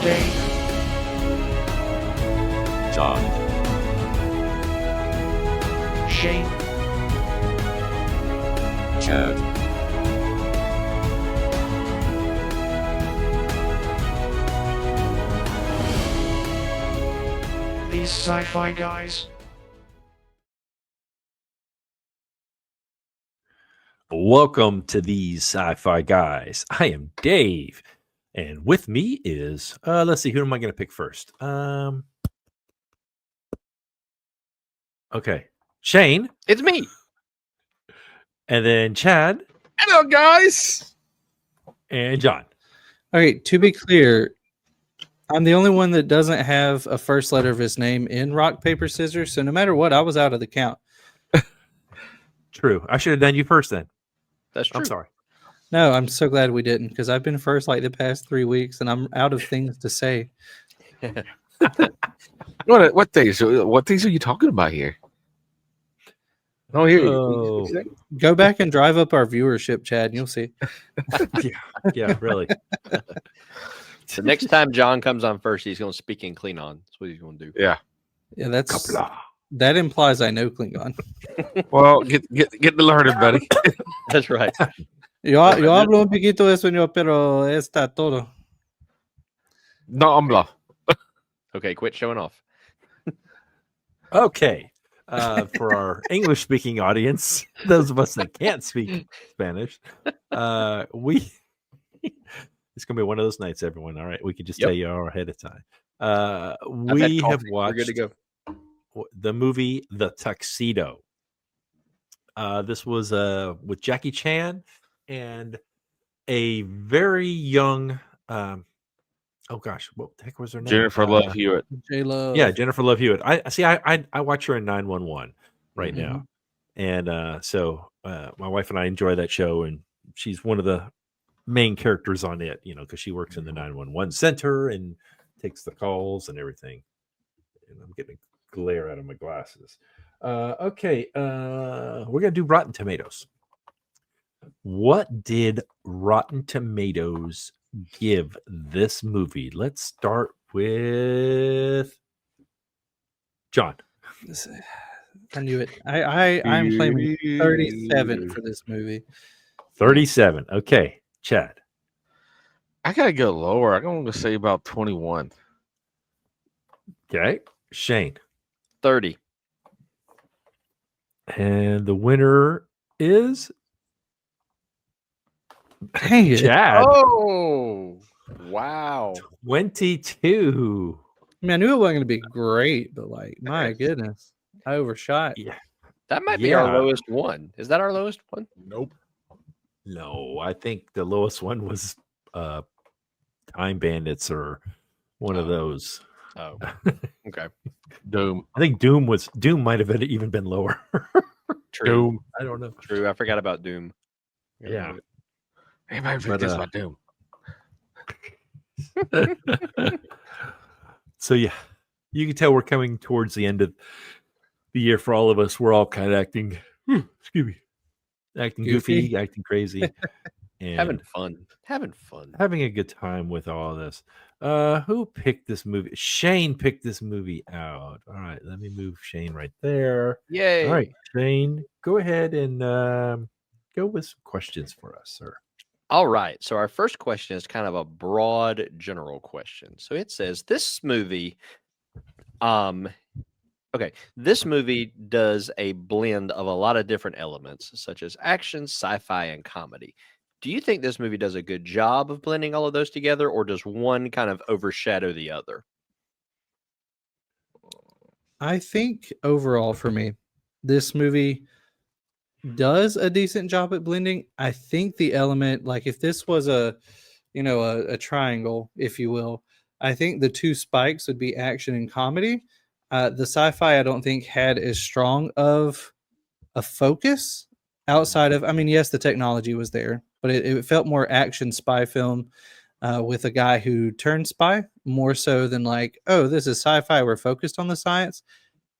Dave, John, Shane, Chad, these sci-fi guys. Welcome to these Sci-Fi Guys. I am Dave, and with me is let's see, who am I going to pick first? Okay, Shane, It's me. and then Chad, Hello, guys. and John. Okay, to be clear, I'm the only one that doesn't have a first letter of his name in rock, paper, scissors. So no matter what, I was out of the count. True. I should have done you first then. That's true. I'm sorry. No, I'm so glad we didn't because I've been first like the past 3 weeks and I'm out of things to say. what things? What things are you talking about here? I don't hear you. Oh. Go back and drive up our viewership, Chad, and you'll see. Yeah, really. The next time John comes on first, he's going to speak in Klingon. That's what he's going to do. Yeah. Yeah, that implies I know Klingon. Well, get to learning, buddy. That's right. Yo hablo un poquito de español, pero está todo. No, I'm blah. Okay, quit showing off. Okay. For our English-speaking audience, those of us that can't speak Spanish, it's gonna be one of those nights, everyone. All right, we can just tell you all ahead of time. We have watched. We're good to go. The movie The Tuxedo. This was with Jackie Chan and a very young oh gosh, what the heck was her name? Jennifer Love Hewitt. J-Lo. Yeah, Jennifer Love Hewitt. I watch her in 911 right now. And so my wife and I enjoy that show, and she's one of the main characters on it, because she works in the 911 center and takes the calls and everything. And I'm getting glare out of my glasses. Okay, we're gonna do Rotten Tomatoes. What did Rotten Tomatoes give this movie? Let's start with John. I knew it. I'm claiming 37 for this movie. 37. Okay, Chad. I gotta go lower. I'm going to say about 21. Okay, Shane. 30. And the winner is Dang it. Chad. Oh, wow. 22. I mean, I knew it wasn't going to be great, but my goodness, I overshot. Yeah. That might be our lowest one. Is that our lowest one? Nope. No, I think the lowest one was Time Bandits or one of those. Oh, okay. Doom. I think Doom might have even been lower. True. Doom. I don't know. True. I forgot about Doom. Yeah. Hey, man, this about Doom. So yeah, you can tell we're coming towards the end of the year for all of us. We're all kind of acting goofy, acting crazy, and Having fun. having a good time with all of this. Who picked this movie? Shane picked this movie out. All right, let me move Shane right there. Yay. All right, Shane, go ahead and go with some questions for us, sir. All right. So our first question is kind of a broad general question. So it says this movie this movie does a blend of a lot of different elements such as action, sci-fi, and comedy. Do you think this movie does a good job of blending all of those together, or does one kind of overshadow the other? I think overall for me, this movie does a decent job at blending. I think the element, like if this was a triangle, if you will, I think the two spikes would be action and comedy. The sci-fi, I don't think had as strong of a focus outside of, yes, the technology was there, but it felt more action spy film with a guy who turned spy more so than this is sci-fi. We're focused on the science.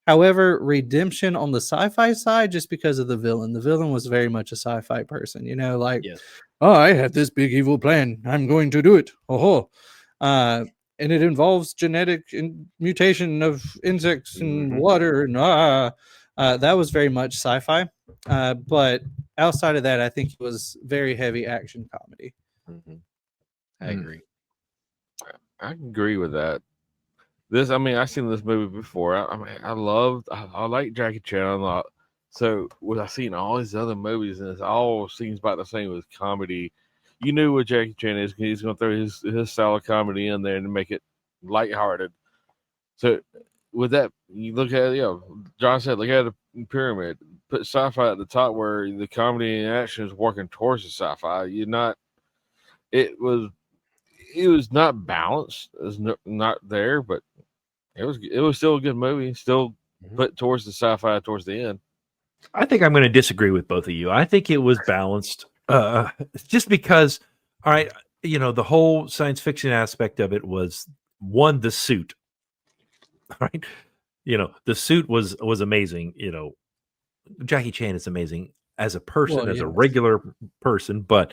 However, redemption on the sci-fi side, just because of the villain. The villain was very much a sci-fi person, yes. Oh, I had this big evil plan. I'm going to do it. Oh, and it involves genetic mutation of insects and Mhm. water, and that was very much sci-fi. But outside of that, I think it was very heavy action comedy. Mhm. I Mm. agree. I can agree with that. I've seen this movie before. I like Jackie Chan a lot. So with I seen all these other movies and it all seems about the same as comedy. You knew what Jackie Chan is. He's going to throw his style of comedy in there and make it lighthearted. So with that, you look at John said, look at the pyramid. Put sci-fi at the top where the comedy and action is working towards the sci-fi. It was not balanced. It was not there, but it was still a good movie. Still put towards the sci-fi towards the end. I think I'm going to disagree with both of you. I think it was balanced, just because. All right, the whole science fiction aspect of it was one, the suit. All right, the suit was amazing. Jackie Chan is amazing as a person, Well, as a yes. regular person, but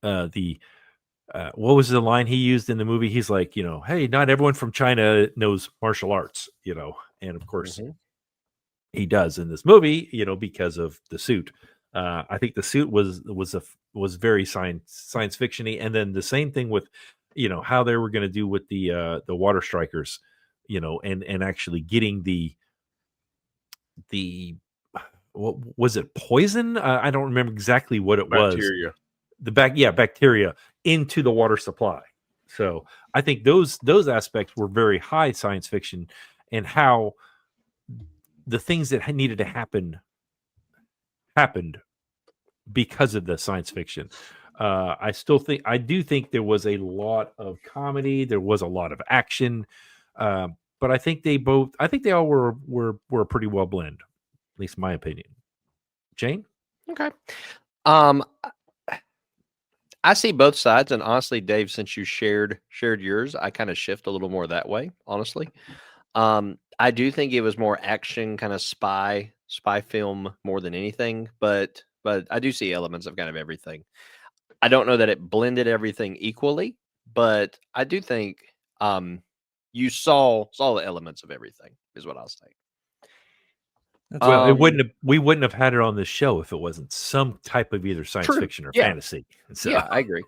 what was the line he used in the movie? He's like, hey, not everyone from China knows martial arts, and of course he does in this movie, because of the suit. I think the suit was very science fiction-y, and then the same thing with, how they were going to do with the water strikers, and actually getting the what was it, poison? I don't remember exactly what it was. Bacteria. Bacteria into the water supply. So I think those aspects were very high science fiction, and how the things that needed to happen happened because of the science fiction. I do think there was a lot of comedy. There was a lot of action, but I think they all were pretty well blend, at least in my opinion. Jane? Okay. I see both sides, and honestly, Dave, since you shared yours, I kind of shift a little more that way, honestly. I do think it was more action, kind of spy film more than anything, but I do see elements of kind of everything. I don't know that it blended everything equally, but I do think you saw the elements of everything, is what I'll say. Well, we wouldn't have had it on this show if it wasn't some type of either science True. fiction or Yeah. fantasy. So, Yeah, I agree.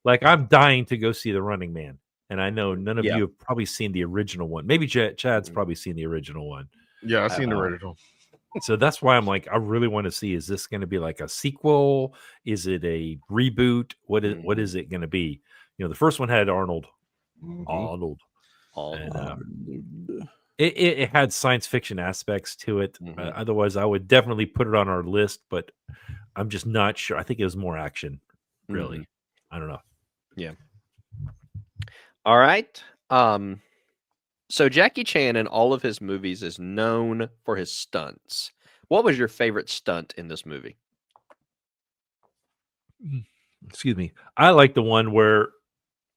like, I'm dying to go see The Running Man, and I know none of Yeah. you have probably seen the original one. Maybe Chad's probably seen the original one. Yeah, I've seen the original. So that's why I'm like, I really want to see, is this going to be like a sequel? Is it a reboot? What is it going to be? The first one had Arnold. Mhm. And, it had science fiction aspects to it. Otherwise, I would definitely put it on our list, but I'm just not sure. I think it was more action, really. I don't know. Yeah. All right. So Jackie Chan in all of his movies is known for his stunts. What was your favorite stunt in this movie? Excuse me. I like the one where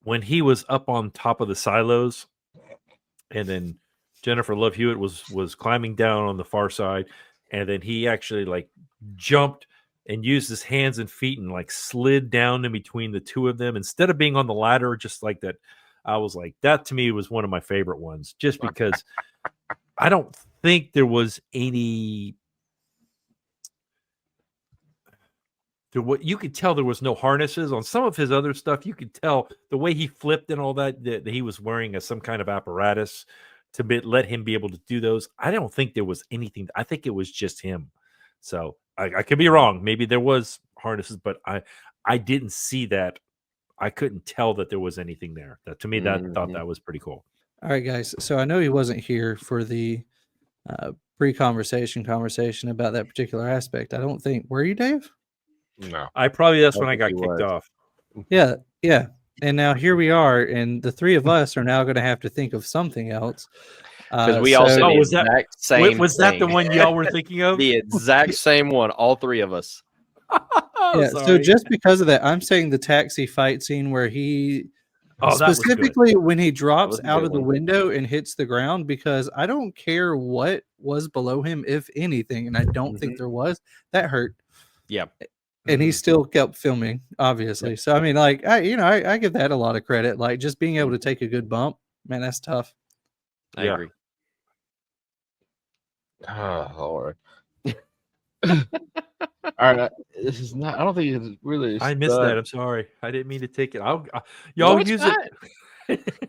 when he was up on top of the silos, and then Jennifer Love Hewitt was climbing down on the far side, and then he actually like jumped and used his hands and feet and like slid down in between the two of them instead of being on the ladder, just like that. I was like, that to me was one of my favorite ones, just because I don't think there was any. What you could tell, there was no harnesses on some of his other stuff. You could tell the way he flipped and all that he was wearing some kind of apparatus to let him be able to do those. I don't think there was anything. I think it was just him. So I could be wrong. Maybe there was harnesses, but I didn't see that. I couldn't tell that there was anything there. That to me, thought that was pretty cool. All right, guys. So I know he wasn't here for the conversation about that particular aspect. I don't think. Were you, Dave? No. That's when I got kicked off. Yeah. And now here we are, and the three of us are now going to have to think of something else. Because we all said the exact same was that the one y'all were thinking of? The exact same one, all three of us. So just because of that, I'm saying the taxi fight scene where he specifically when he drops out of the window and hits the ground, because I don't care what was below him, if anything, and I don't think there was, that hurt. Yeah. and he still kept filming, obviously. So I mean, like I give that a lot of credit. Like just being able to take a good bump, man, that's tough. I Yeah. agree. Oh, Lord. All right, this is not. I don't think it's really. I missed that. I'm sorry. I didn't mean to take it. Y'all use it.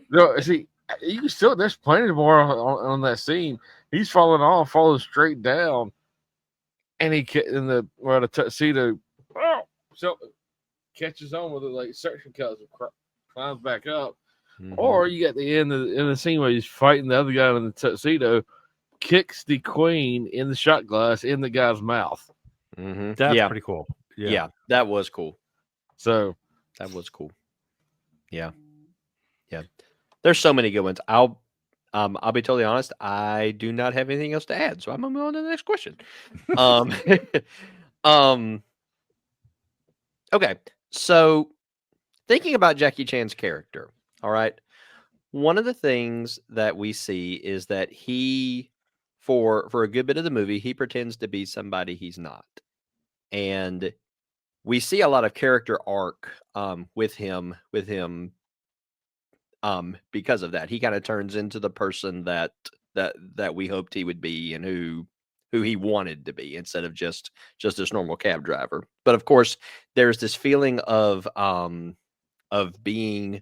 No, see, you can still. There's plenty more on that scene. He's falling off, falling straight down, and he in the tuxedo. So catches on with it like suction cups and climbs back up. Mhm. Or you got the end in the scene where he's fighting the other guy in the tuxedo, kicks the queen in the shot glass in the guy's mouth. Mhm. That's yeah, pretty cool. yeah, that was cool. So That was cool. Yeah. There's so many good ones. I'll be totally honest. I do not have anything else to add, so I'm gonna move on to the next question. Okay. So thinking about Jackie Chan's character, all right. One of the things that we see is that he, for a good bit of the movie, he pretends to be somebody he's not, and we see a lot of character arc with him because of that. He kind of turns into the person that we hoped he would be, and who he wanted to be, instead of just this normal cab driver. But of course, there's this feeling of being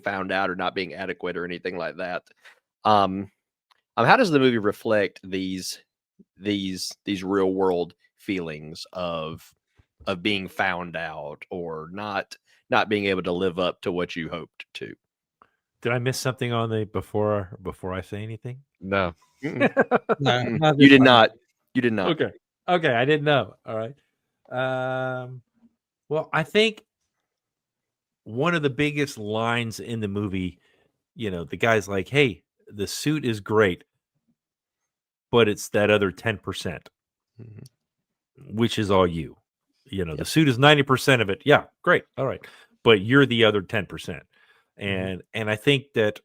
found out or not being adequate or anything like that. How does the movie reflect these real world feelings of being found out or not being able to live up to what you hoped to? Did I miss something on the before I say anything? no, No, not You this did time. not. You did not. Okay, I didn't know. All right. Well, I think one of the biggest lines in the movie, the guy's like, "Hey, the suit is great, but it's that other 10%, Mhm. which is all you. The suit is 90% of it. Yeah, great. All right. But you're the other 10%." And I think that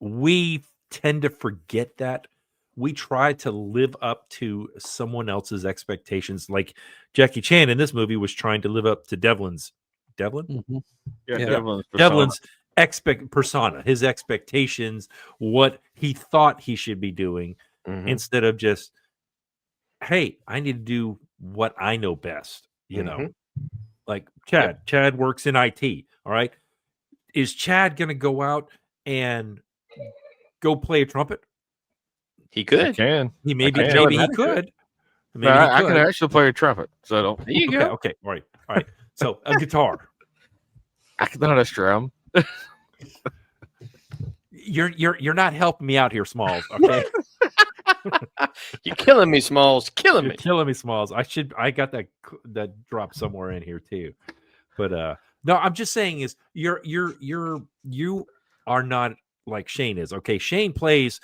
we tend to forget that. We try to live up to someone else's expectations. Like Jackie Chan in this movie was trying to live up to Devlin? Mhm. yeah, Yeah. Devlin's persona, his expectations, what he thought he should be doing, Mhm. instead of just, hey, I need to do what I know best. Mhm. Like Chad works in IT. All right. Is Chad going to go out and go play a trumpet? He I could. can. Maybe can. he could. No, Maybe he I can could. actually play a trumpet. So don't. There you Okay, go. okay, all right. So a guitar. I can know how to strum. You're not helping me out here, Smalls. Okay, You're killing me, Smalls. Killing you're me. killing me, Smalls. I got that drop somewhere in here too. But no, I'm just saying is you are not like Shane is. Okay, Shane plays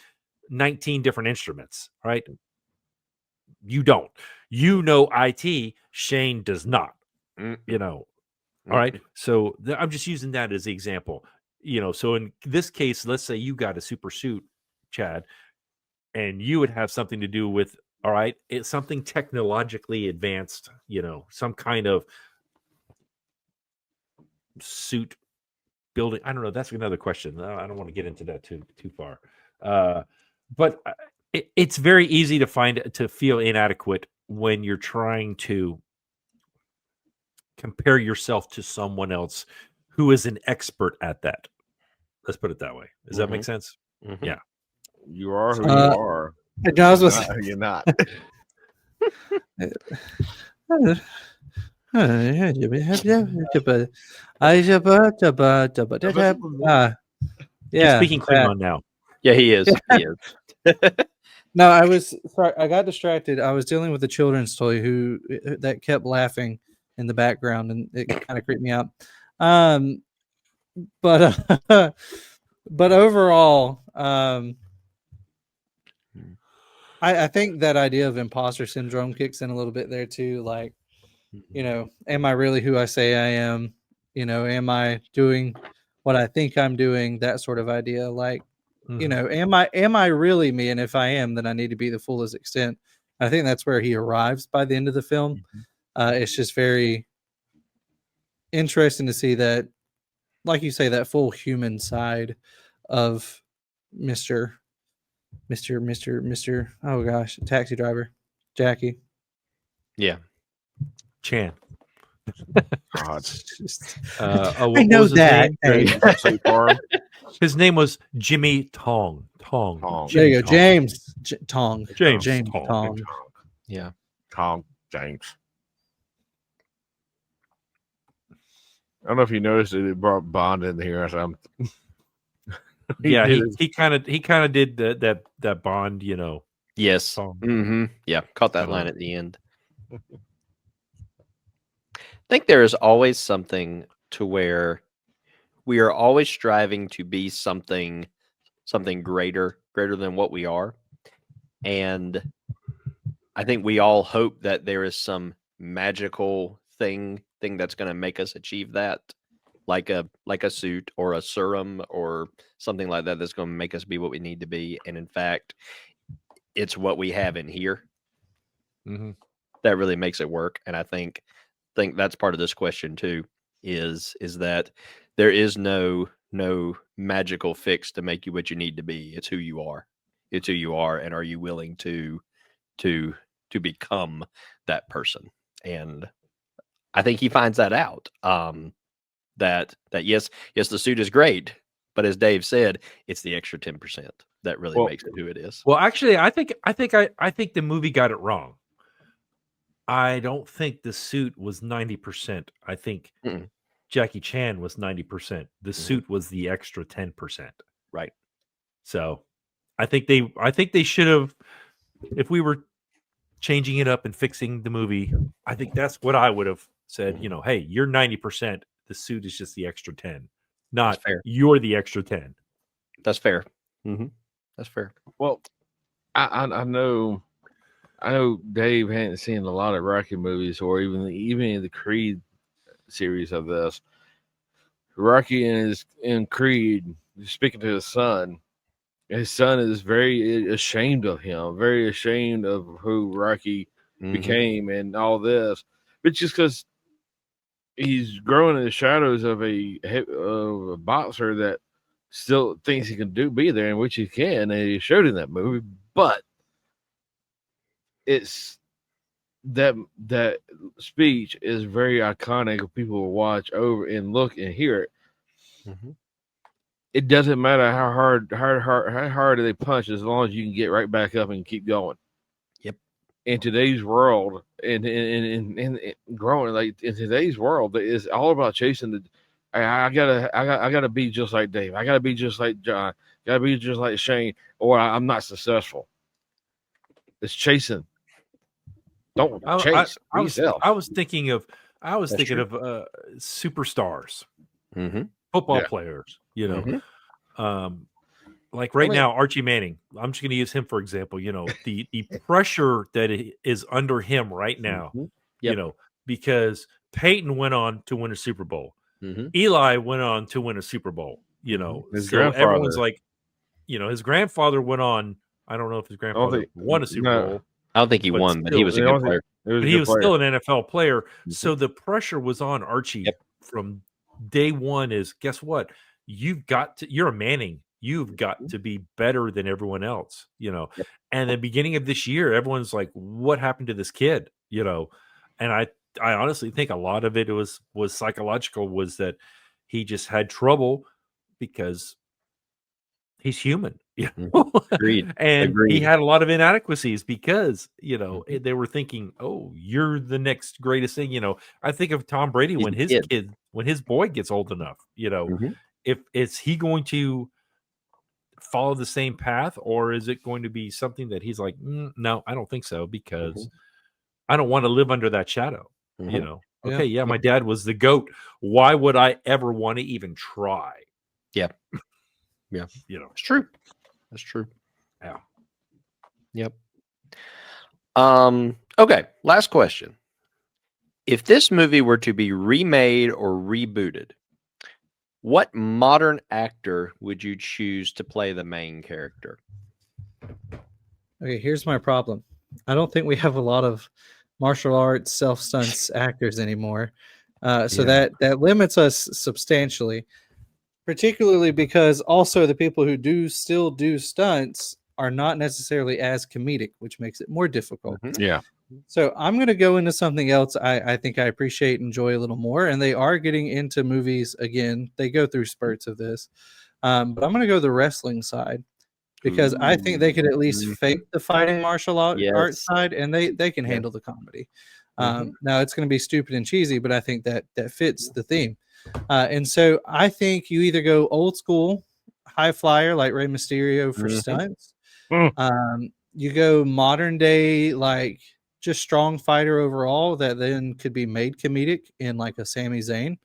19 different instruments, right? You don't. IT. Shane does not. All right. So I'm just using that as the example. So in this case, let's say you got a super suit, Chad, and you would have something to do with, all right, it's something technologically advanced, some kind of suit building. I don't know. That's another question. I don't want to get into that too far. But it's very easy to feel inadequate when you're trying to compare yourself to someone else who is an expert at that. Let's put it that way. Does that make sense? Mhm. Yeah. You are who you Uh, are. I was You're gonna not who you're not. He's Yeah. speaking Klingon now. Yeah, he is. He is. No, I was sorry. I got distracted. I was dealing with a children's toy that kept laughing in the background, and it kind of creeped me out. But but overall, I think that idea of imposter syndrome kicks in a little bit there too. Like, am I really who I say I am? Am I doing what I think I'm doing? That sort of idea. Like, am I really me? And if I am, then I need to be the fullest extent. I think that's where he arrives by the end of the film. It's just very interesting to see that, like you say, that full human side of Mr. Oh gosh, taxi driver, Jackie. Yeah. Chan. God. What I know was his that. name? Hey, So far, His name was Jimmy Tong. Tong. there you go, Tong. James Tong. James James Tong. Tong. Yeah. Tom James. I don't know if you noticed it. It brought Bond in here or something. Yeah, did he kind of did that Bond, Yes. song. Mm-hmm. Yeah. Caught that line Uh, at the end. I think there is always something to where we are always striving to be something greater than what we are. And I think we all hope that there is some magical thing that's going to make us achieve that, like a suit or a serum or something like that that's going to make us be what we need to be. And in fact, it's what we have in here that really makes it work. And I think that's part of this question too, is that there is no magical fix to make you what you need to be. It's who you are. It's who you are, and are you willing to become that person? And I think he finds that out. That yes, the suit is great, but as Dave said, it's the extra 10% that really makes it who it is. Well, actually, I think the movie got it wrong. I don't think the suit was 90%. I think Jackie Chan was 90%. The suit was the extra 10%. Right. So I think they should have, if we were changing it up and fixing the movie, I think that's what I would have said. Hey, you're 90%. The suit is just the extra 10. Not fair. You're the extra 10. That's fair. That's fair. Well, I know Dave hadn't seen a lot of Rocky movies or even the Creed series of this. Rocky in Creed, speaking to his son is very ashamed of him, very ashamed of who Rocky became and all this. But just because he's growing in the shadows of a boxer that still thinks he can be there, in which he can, and he showed in that movie. But it's that speech is very iconic. People will watch over and look and hear it. It doesn't matter how hard they punch, as long as you can get right back up and keep going. Yep. In today's world, and growing, like in today's world, it's all about chasing the. I gotta be just like Dave. I gotta be just like John. Gotta be just like Shane, or I'm not successful. It's chasing. Don't chase. I was thinking of superstars, football players. Like right now, Archie Manning. I'm just going to use him for example. The pressure that is under him right now. Because Peyton went on to win a Super Bowl. Eli went on to win a Super Bowl. Everyone's like, his grandfather went on. I don't know if his grandfather won a Super Bowl. I don't think he won, but he was a good player. But he was still an NFL player. So the pressure was on Archie from day one. Is guess what? You're a Manning. You've got to be better than everyone else. And the beginning of this year, everyone's like, "What happened to this kid?" And I honestly think a lot of it was psychological. Was that he just had trouble because he's human. Agreed. And he had a lot of inadequacies because they were thinking, "Oh, you're the next greatest thing." I think of Tom Brady when his boy gets old enough. If is he going to follow the same path, or is it going to be something that he's like, no, I don't think so, because I don't want to live under that shadow. Okay, my dad was the GOAT. Why would I ever want to even try? Yeah. It's true. That's true. Yeah. Yep. Okay, last question. If this movie were to be remade or rebooted, what modern actor would you choose to play the main character? Okay, here's my problem. I don't think we have a lot of martial arts self stunts actors anymore. So that limits us substantially, particularly because also the people who do still do stunts are not necessarily as comedic, which makes it more difficult. Mhm. Yeah. So I'm going to go into something else I think I appreciate and enjoy a little more. And they are getting into movies again. They go through spurts of this. But I'm going to go the wrestling side because I think they could at least fake the fighting martial art Yes. side, and they can Yeah. handle the comedy. Mhm. Now it's going to be stupid and cheesy, but I think that fits the theme. And so I think you either go old school high flyer like Rey Mysterio for Mhm. stunts. Mm. You go modern day like just strong fighter overall that then could be made comedic in like a Sami Zayn.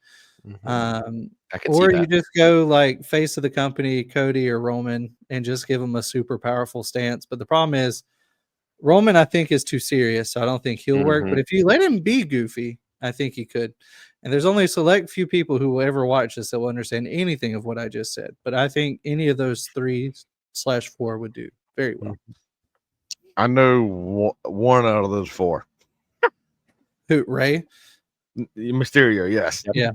Mhm. I can see Or you that. just go like face of the company, Cody or Roman, and just give them a super powerful stance. But the problem is Roman, I think, is too serious, so I don't think he'll work. But Mhm. if you let him be goofy, I think he could. And there's only a select few people who will ever watch this that will understand anything of what I just said. But I think any of those 3/4 would do very well. I know one out of those four. Who, Ray? Mysterio, yes. Yep. Yeah.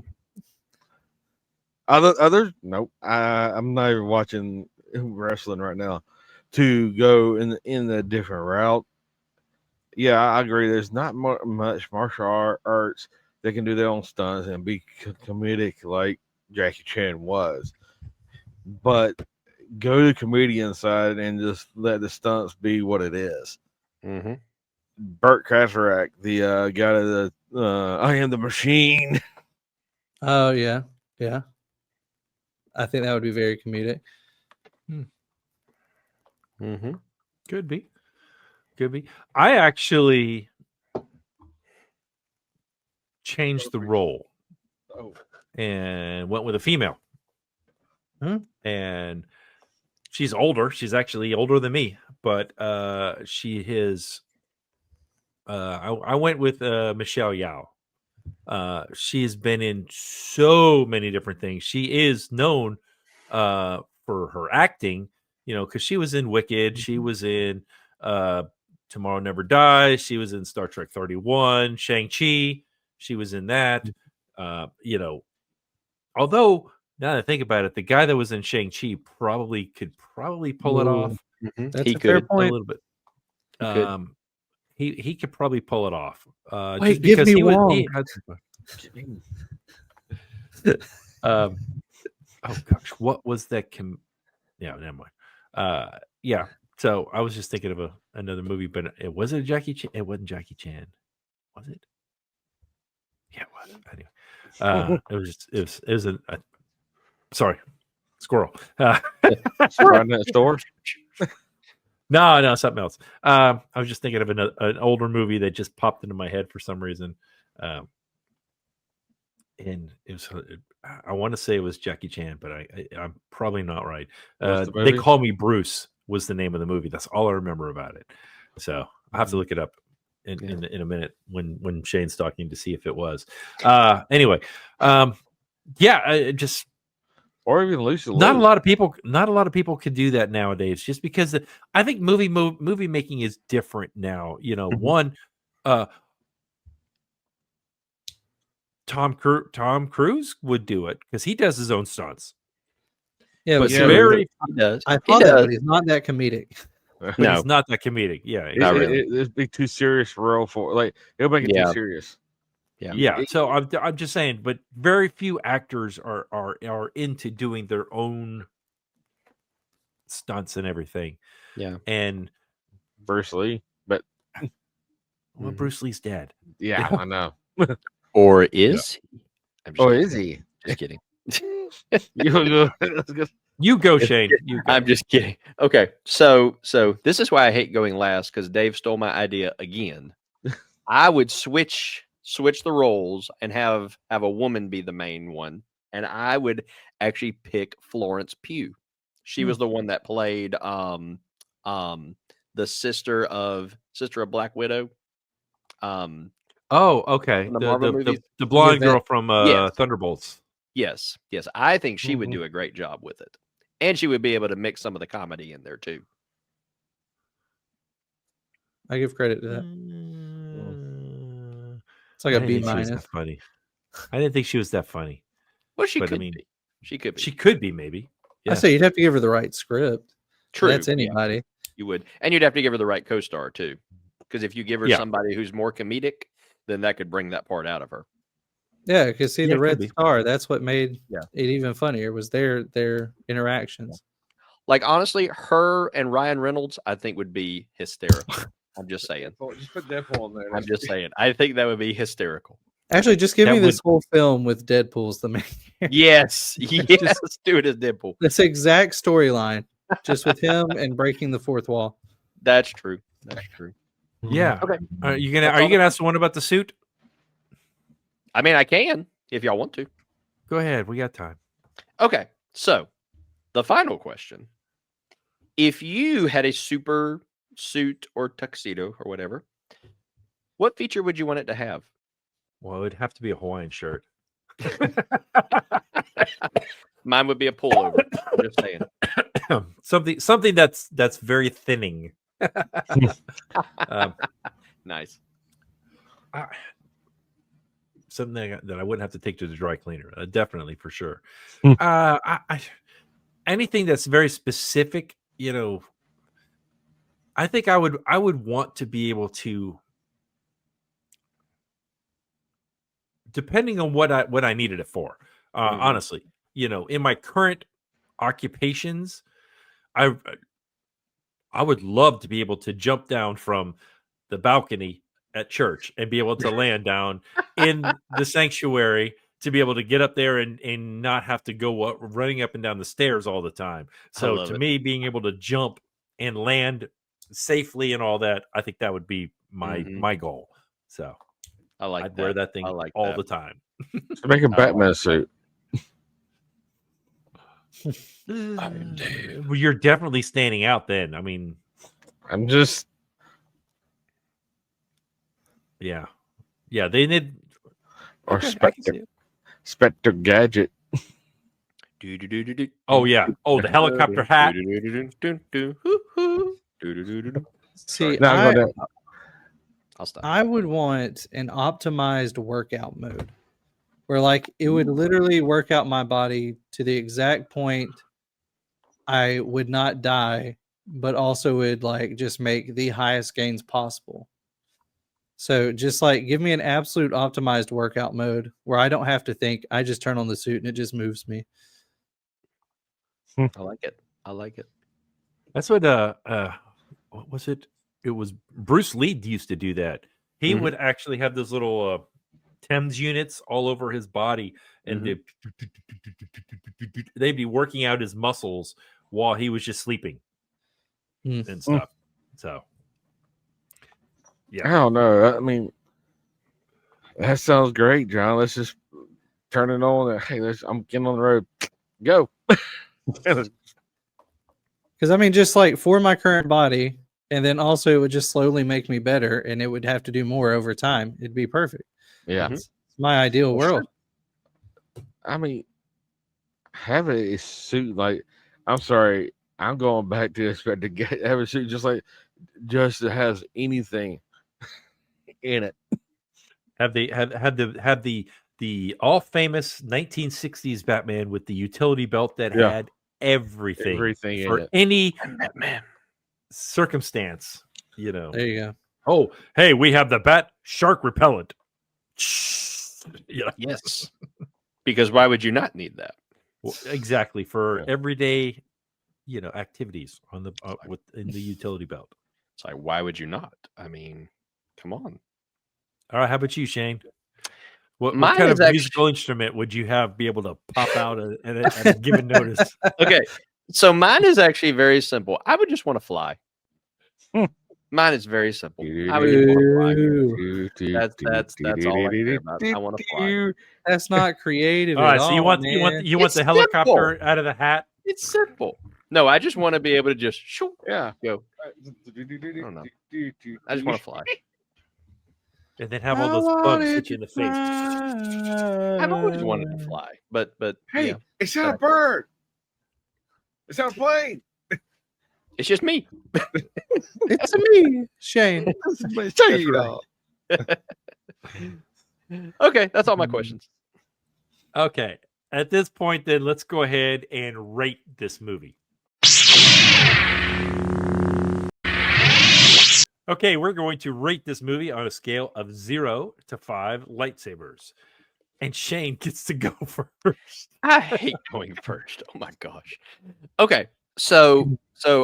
Others, nope. I'm not even watching wrestling right now. To go in the different route, yeah, I agree. There's not much martial arts that can do their own stunts and be comedic like Jackie Chan was. But go to the comedian side and just let the stunts be what it is. Mhm. Burt Cataract, the guy that I am the machine. Oh, yeah. Yeah. I think that would be very comedic. Mhm. Could be. I actually changed the role Oh. and went with a female. Hmm. And she's older. She's actually older than me, but she is. I went with Michelle Yao. She has been in so many different things. She is known for her acting, because she was in Wicked. She was in Tomorrow Never Dies. She was in Star Trek 31, Shang-Chi. She was in that. Although now that I think about it, the guy that was in Shang-Chi could pull it Ooh, off that's He a fair could. a point. little bit. He could. He could probably pull it off. Wait, Just give because me he Wong. had oh gosh, what was that? Yeah, never mind. Yeah. So I was just thinking of another movie, but it wasn't Jackie Chan. It wasn't Jackie Chan, was it? Yeah, it was. Anyway, it was a sorry, squirrel. Right next door. No, something else. I was just thinking of an older movie that just popped into my head for some reason. And it was, I want to say it was Jackie Chan, but I'm probably not right. What's the They movie? Call Me Bruce was the name of the movie. That's all I remember about it. So I'll have to look it up in a minute when Shane's talking to see if it was. Anyway, just Or even Lucy Liu. not a lot of people can do that nowadays, just because I think movie making is different now. One, Tom Cruise would do it because he does his own stunts. Yeah, But but yeah, see, very, He does. I He thought that, does. but he's not that comedic. but No. he's not that comedic. Yeah, Not really. It'd be too serious for real for like it'll make it Yeah. too serious. Yeah. So I'm just saying, but very few actors are into doing their own stunts and everything. Yeah. And Bruce Lee, but well, Bruce Lee's dead. yeah, I know. Or is he? I'm just Oh, kidding. is he? Just kidding. You go, Shane. You go. I'm just kidding. Okay, so this is why I hate going last, because Dave stole my idea again. I would switch the roles and have a woman be the main one, and I would actually pick Florence Pugh. She was the one that played the sister of Black Widow. Oh, okay. In the Marvel movies? The blonde girl Yvette. from Yes. Thunderbolts. Yes. I think she would Mhm. do a great job with it, and she would be able to mix some of the comedy in there too. I give credit to that. It's like I a didn't B think she was minus. that funny. I didn't think she was that funny. Well, she But, I could mean, be. She could be. She could be, maybe. I Yeah. say you'd have to give her the right script. True. That's yeah, anybody. you would. And you'd have to give her the right co-star, too. Because if you give her Yeah. somebody who's more comedic, then that could bring that part out of her. Yeah, because see, Yeah, the it could red be. star, that's what made Yeah. it even funnier, was their interactions. Like, honestly, her and Ryan Reynolds, I think, would be hysterical. I'm just saying. Just put Deadpool in there. I'm just saying. I think that would be hysterical. Actually, just give That me this whole film with Deadpool's the main character. Yes. Yes. Do it as Deadpool. This exact storyline, just with him and breaking the fourth wall. That's true. That's true. Yeah. Okay. Are you gonna ask the one about the suit? I mean, I can if y'all want to. Go ahead. We got time. Okay. So, the final question. If you had a super suit or tuxedo or whatever, what feature would you want it to have? Well, it'd have to be a Hawaiian shirt. Mine would be a pullover. I'm just saying. something that's very thinning. Nice. Something that I wouldn't have to take to the dry cleaner. Definitely, for sure. Anything that's very specific, I think I would want to be able to, depending on what I needed it for. Honestly, in my current occupations, I would love to be able to jump down from the balcony at church and be able to land down in the sanctuary, to be able to get up there and not have to go running up and down the stairs all the time. So to me, being able to jump and land safely and all that, I think that would be my goal. So I'd wear that thing all the time. So make a Batman suit. Well, you're definitely standing out then. I mean, I'm just yeah, they need or Spectre Gadget. Oh yeah. Oh, the helicopter hat. See, I'll stop. I would want an optimized workout mode where like it would literally work out my body to the exact point I would not die, but also would like just make the highest gains possible. So just like give me an absolute optimized workout mode where I don't have to think. I just turn on the suit and it just moves me. I like it. I like it. That's what what was it? It was Bruce Lee used to do that. He would actually have those little TEMS units all over his body, and they'd be working out his muscles while he was just sleeping and stuff. So yeah, I don't know. I mean, that sounds great, John. Let's just turn it on. Hey, I'm getting on the road. Go. Because I mean, just like for my current body, and then also it would just slowly make me better, and it would have to do more over time. It'd be perfect. Yeah, It's my ideal world. I mean, have a suit like. I'm sorry, I'm going back to expect to have a suit just that has anything in it. have the all famous 1960s Batman with the utility belt that had everything for in it. any Batman circumstance. There you go. Oh, hey, we have the bat shark repellent. Yes. Because why would you not need that? Well, exactly, for everyday, activities on the in the utility belt. It's like, why would you not? I mean, come on. All right, how about you, Shane? What Mine kind is of musical instrument would you be able to pop out at a given notice? Okay, so mine is actually very simple. I would just want to fly. Mine is very simple. I would just want to fly. That's all I care about. I want to fly. That's not creative. All right, at so you all, want man. you want It's the helicopter simple. out of the hat? It's simple. No, I just want to be able to just Yeah, go. I don't know. I just want to fly. And then have all those bugs hit you in the face. I've always wanted to fly, but Hey, yeah. it's not a bird. It's not a plane. It's just me. It's me, Shane. Okay, that's all my questions. Okay. At this point, then let's go ahead and rate this movie. Okay, we're going to rate this movie on a scale of 0 to 5 lightsabers. And Shane gets to go first. I hate going first. Oh my gosh. Okay, so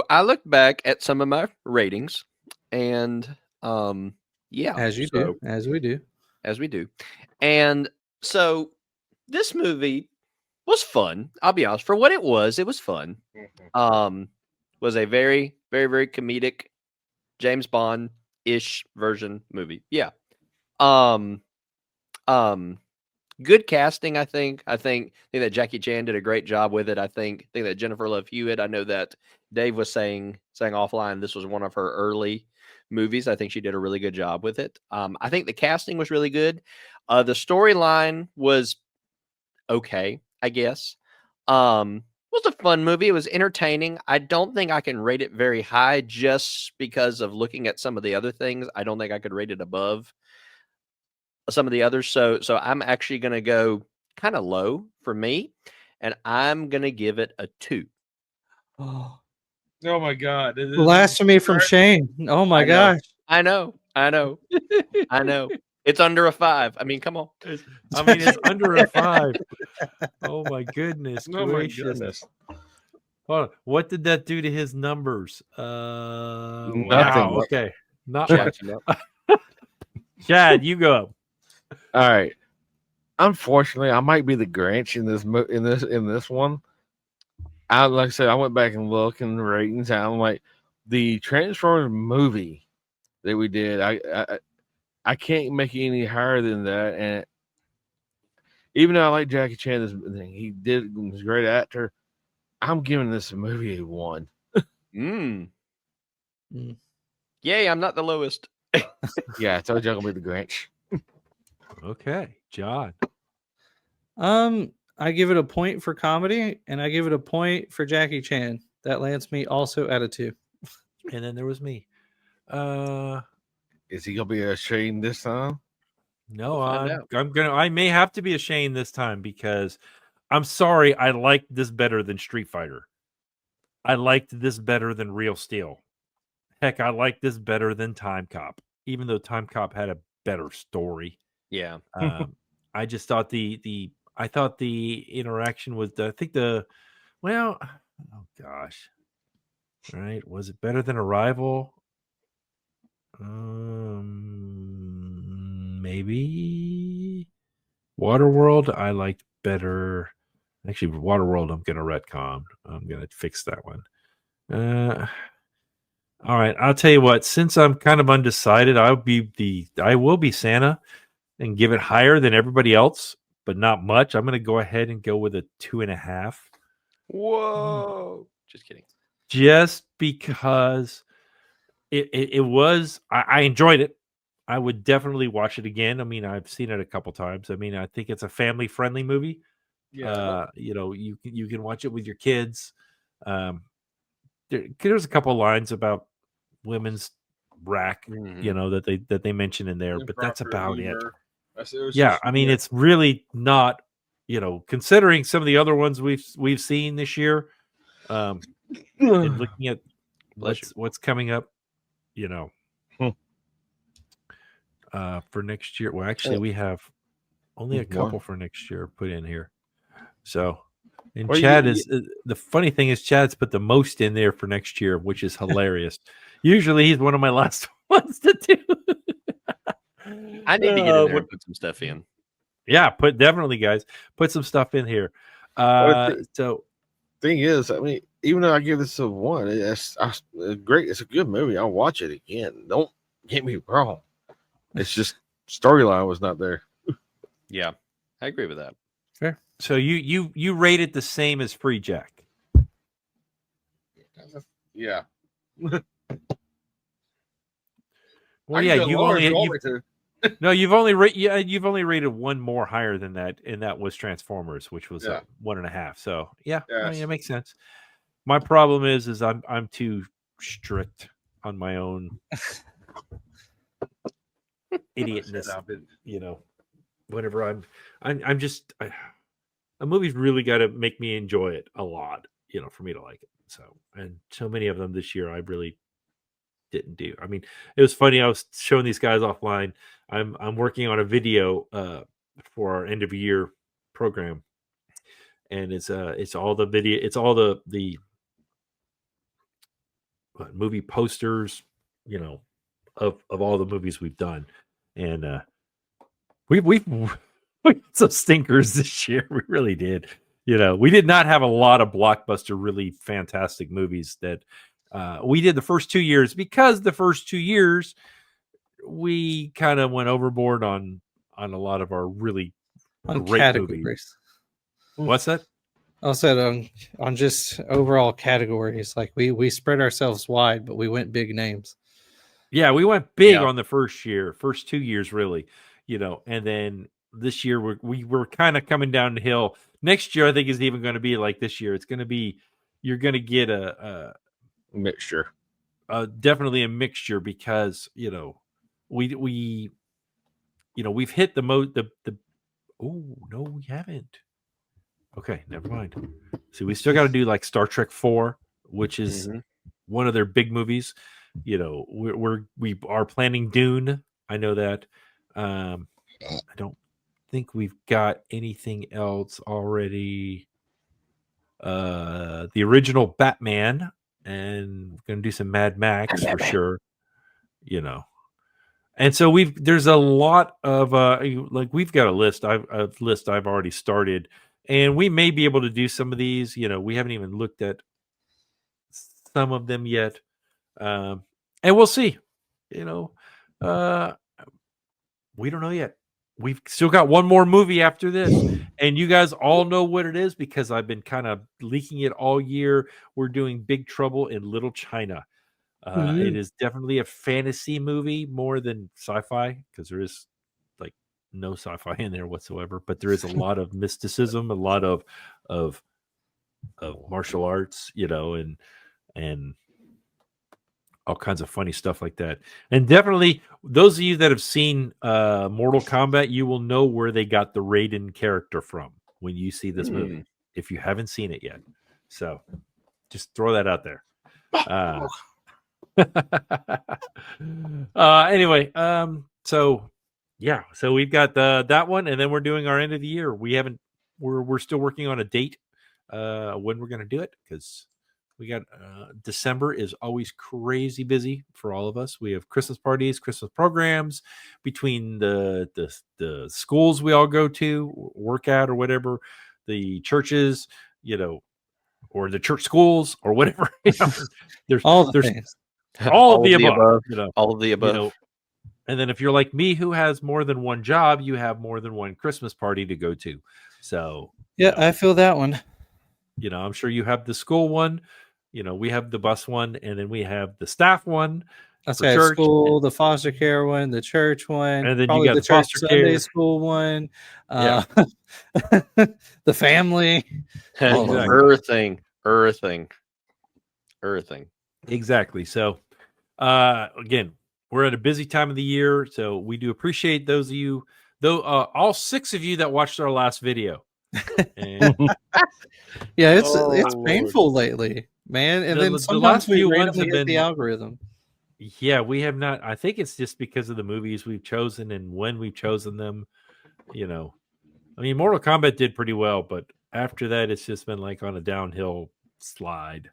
I looked back at some of my ratings, and yeah, As you do, as we do. as we do, and so this movie was fun. I'll be honest. For what it was fun. Was a very, very, very comedic James Bond-ish version movie. Yeah. Good casting, I think. I think that Jackie Chan did a great job with it. I think that Jennifer Love Hewitt. I know that Dave was saying offline this was one of her early movies. I think she did a really good job with it. I think the casting was really good. The storyline was okay, I guess. Was a fun movie. It was entertaining. I don't think I can rate it very high just because of looking at some of the other things. I don't think I could rate it above some of the others. So I'm actually going to go kind of low for me, and I'm going to give it a 2. Oh, Oh my God! blasphemy from Shane. Oh my I know. gosh. I know. I know. It's under a 5. I mean, come on. I mean, it's under a 5. Oh my goodness Oh my gracious. goodness! Hold on. What did that do to his numbers? Nothing. Wow. Okay. Not much. Catching up. Chad, you go. All right. Unfortunately, I might be the Grinch in this one. Like I said, I went back and looked in the ratings, and I'm like, the Transformers movie that we did, I can't make it any higher than that. And even though I like Jackie Chan, he was a great actor. I'm giving this movie a 1. Yay, I'm not the lowest. Yeah, I told you I'm gonna be the Grinch. Okay, John. I give it a point for comedy, and I give it a point for Jackie Chan. That lands me also at a 2. And then there was me. Is he gonna be ashamed this time? No, We'll find out. I may have to be ashamed this time because I'm sorry, I liked this better than Street Fighter. I liked this better than Real Steel. Heck, I liked this better than Time Cop, even though Time Cop had a better story. Yeah. I just thought the interaction was oh gosh. All right. Was it better than Arrival? Maybe Waterworld. I liked better. Actually, Waterworld, I'm gonna retcon. I'm gonna fix that one. All right, I'll tell you what. Since I'm kind of undecided, I will be Santa and give it higher than everybody else, but not much. I'm gonna go ahead and go with a 2.5. Whoa. Just kidding. Just because it was, I enjoyed it. I would definitely watch it again. I mean, I've seen it a couple times. I mean, I think it's a family friendly movie. Yeah. You can watch it with your kids. There's a couple lines about women's rack, that they mention in there, but that's about it. Yeah, I mean, it's really not, considering some of the other ones we've seen this year, and looking at what's coming up, for next year. Well, actually, we have only a couple for next year put in here. So, and Chad is the funny thing is Chad's put the most in there for next year, which is hilarious. Usually, he's one of my last ones to do. I need to get in there and put some stuff in. Yeah, definitely, guys, put some stuff in here. So, thing is, I mean, even though I give this a 1, it's great. It's a good movie. I'll watch it again. Don't get me wrong. It's just storyline was not there. Yeah, I agree with that. Fair. So you rate it the same as Free Jack. Yeah. Well, yeah, you've only rated one more higher than that, and that was Transformers, which was 1.5. So yeah, I mean, it makes sense. My problem is I'm too strict on my own idiotness. You know, whenever I'm just a movie's really got to make me enjoy it a lot, you know, for me to like it. So, and so many of them this year I really didn't do. I mean, it was funny. I was showing these guys offline. I'm working on a video for our end of year program, and it's all the video, it's all the movie posters, you know, of all the movies we've done, and we've some stinkers this year. We really did. You know, we did not have a lot of blockbuster, really fantastic movies that we did the first 2 years, because the first 2 years we kind of went overboard on a lot of our really On great categories. movies. What's that? I said on just overall categories. Like we spread ourselves wide, but we went big names. Yeah, we went big Yeah. on the first 2 years, really, you know, and then this year we were kind of coming down the hill. Next year, I think, is even going to be like this year. It's going to be, you're going to get a Mixture. definitely a mixture, because, you know, we you know, we've hit the oh no, we haven't. Okay, never mind. See, we still got to do like Star Trek 4, which is one of their big movies. You know, we are planning Dune. I know that. I don't think we've got anything else already. The original Batman, and we're gonna do some Mad Max for sure. You know, and so there's a lot of like, we've got a list. I've already started, and we may be able to do some of these. You know, we haven't even looked at some of them yet, and we'll see. You know, we don't know yet. We've still got one more movie after this, and you guys all know what it is, because I've been kind of leaking it all year. We're doing Big Trouble in Little China. It is definitely a fantasy movie more than sci-fi, because there is like no sci-fi in there whatsoever, but there is a lot of mysticism, a lot of martial arts, you know, and all kinds of funny stuff like that. And definitely, those of you that have seen Mortal Kombat, you will know where they got the Raiden character from when you see this movie, if you haven't seen it yet. So just throw that out there. Anyway, so yeah, so we've got that one, and then we're doing our end of the year. We're still working on a date when we're going to do it, because we got December is always crazy busy for all of us. We have Christmas parties, Christmas programs, between the schools we all go to, work at, or whatever, the churches, you know, or the church schools, or whatever. You know, there's All the things. all of the above, you know, all of the above. you know. And then if you're like me, who has more than one job, you have more than one Christmas party to go to. So Yeah, you know, I feel that one. you know, I'm sure you have the school one. You know, we have the bus one, and then we have the staff one. That's for right. church, School, the foster care one, the church one, and then you probably got the the church foster Sunday care. school one. Yeah. The family. all of them. Earthing. Exactly. So, again, we're at a busy time of the year, so we do appreciate those of you, though, all 6 of you that watched our last video. And Yeah, it's Oh, painful lately, man. And The- then the sometimes last we few ones randomly have hit the been- algorithm. yeah, we have not. I think it's just because of the movies we've chosen and when we've chosen them. You know, I mean, Mortal Kombat did pretty well, but after that, it's just been like on a downhill slide.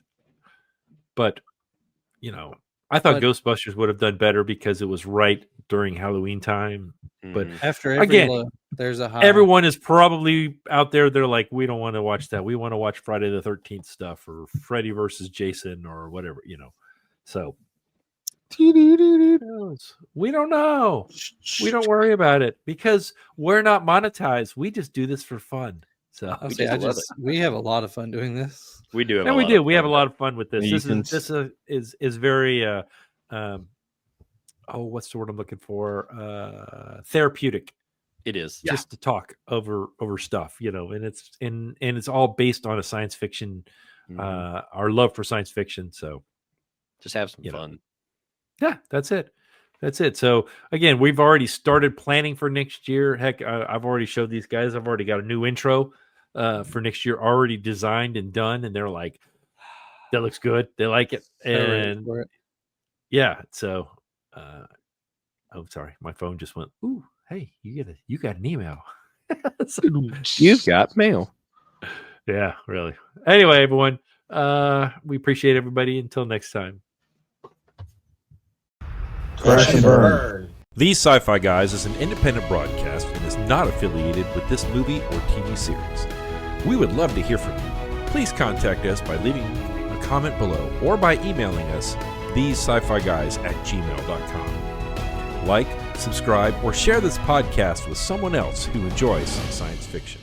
But, you know, I thought But- Ghostbusters would have done better because it was right during Halloween time. But After every Again, low, there's a high. everyone is probably out there. They're like, we don't want to watch that. We want to watch Friday the 13th stuff, or Freddy versus Jason, or whatever, you know. So we don't know. We don't worry about it, because we're not monetized. We just do this for fun. So I'll We say, just love it. we have a lot of fun doing this. we do have and a we lot do. of We have a fun. lot of fun with this. You This is very what's the word I'm looking for? Therapeutic. It is. Just to talk over stuff, you know, and it's all based on a science fiction, Mhm. our love for science fiction. So Just have some You know. fun. Yeah, that's it. That's it. So again, we've already started planning for next year. Heck, I've already showed these guys. I've already got a new intro for next year already designed and done, and they're like, "That looks good." They like it, So ready and for it. yeah. So, oh, sorry, my phone just went. Ooh, hey, you got an email. So- You've got mail. yeah, really. Anyway, everyone, we appreciate everybody. Until next time. Crash and burn. These Sci-Fi Guys is an independent broadcast and is not affiliated with this movie or TV series. We would love to hear from you. Please contact us by leaving a comment below or by emailing us thesciFiGuys@gmail.com. Like, subscribe, or share this podcast with someone else who enjoys science fiction.